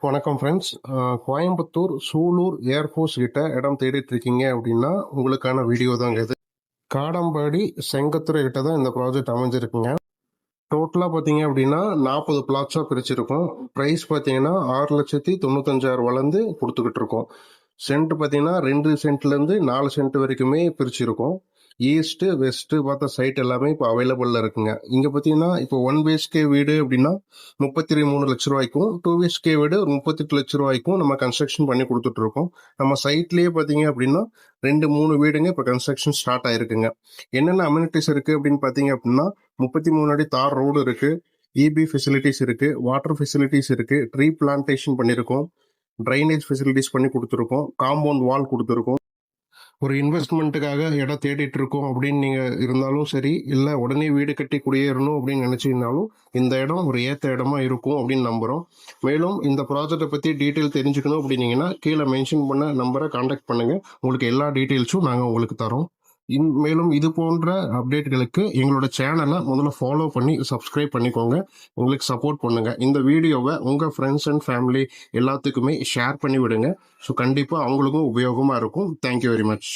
வணக்கம் friends. Coimbatore Sulur air force கிட்ட இடம் தேடிட்டு இருக்கீங்க அப்படின்னா உங்களுக்கான வீடியோ தாங்க இது. காடம்பாடி செங்கத்துறை கிட்ட தான் இந்த ப்ராஜெக்ட் அமைஞ்சிருக்குங்க. டோட்டலாக பார்த்தீங்க அப்படின்னா 40 பிளாட்ஸாக பிரிச்சிருக்கோம். ப்ரைஸ் பார்த்தீங்கன்னா 6,95,000 கொடுத்துக்கிட்டு இருக்கோம். சென்ட் பார்த்தீங்கன்னா 2 சென்ட்லேருந்து 4 சென்ட் வரைக்குமே பிரிச்சிருக்கோம். ஈஸ்ட்டு வெஸ்ட்டு பார்த்த சைட் எல்லாமே இப்போ அவைலபிளில் இருக்குங்க. இங்கே பார்த்தீங்கன்னா இப்போ 1 பிஹெச்கே வீடு அப்படின்னா 33 லட்ச ரூபாய்க்கும், 2 பிஹெச்கே வீடு 38 லட்ச ரூபாய்க்கும் நம்ம கன்ஸ்ட்ரக்ஷன் பண்ணி கொடுத்துட்ருக்கோம். நம்ம சைட்லேயே பார்த்தீங்க அப்படின்னா 2-3 வீடுங்க இப்போ கன்ஸ்ட்ரக்ஷன் ஸ்டார்ட் ஆயிருக்குங்க. என்னென்ன அம்யூனிட்டிஸ் இருக்குது அப்படின்னு பார்த்தீங்க அப்படின்னா 33 அடி தார் ரோடு இருக்குது, இபி ஃபெசிலிட்டிஸ் இருக்குது, வாட்டர் ஃபெசிலிட்டிஸ் இருக்குது, ட்ரீ பிளான்டேஷன் பண்ணியிருக்கோம், ட்ரைனேஜ் ஃபெசிலிட்டிஸ் பண்ணி கொடுத்துருக்கோம், காம்பவுண்ட் வால் கொடுத்துருக்கோம். ஒரு இன்வெஸ்ட்மெண்ட்டுக்காக இடம் தேடிட்டு இருக்கோம் அப்படின்னு நீங்கள் இருந்தாலும் சரி, இல்லை உடனே வீடு கட்டி குடியேறணும் அப்படின்னு நினச்சிங்கனாலும் இந்த இடம் ஒரு ஏற்ற இடமா இருக்கும் அப்படின்னு நம்புகிறோம். மேலும் இந்த ப்ராஜெக்டை பற்றி டீட்டெயில் தெரிஞ்சுக்கணும் அப்படின்னீங்கன்னா கீழே மென்ஷன் பண்ண நம்பரை காண்டாக்ட் பண்ணுங்கள். உங்களுக்கு எல்லா டீட்டெயில்ஸும் நாங்கள் உங்களுக்கு தரோம். மேலும் இது போன்ற அப்டேட்களுக்கு எங்களோட சேனலை முதல்ல ஃபாலோ பண்ணி சப்ஸ்கிரைப் பண்ணிக்கோங்க. உங்களுக்கு சப்போர்ட் பண்ணுங்கள். இந்த வீடியோவை உங்கள் ஃப்ரெண்ட்ஸ் அண்ட் ஃபேமிலி எல்லாத்துக்குமே ஷேர் பண்ணி விடுங்க. ஸோ கண்டிப்பாக அவங்களுக்கும் உபயோகமாக இருக்கும். Thank you very much.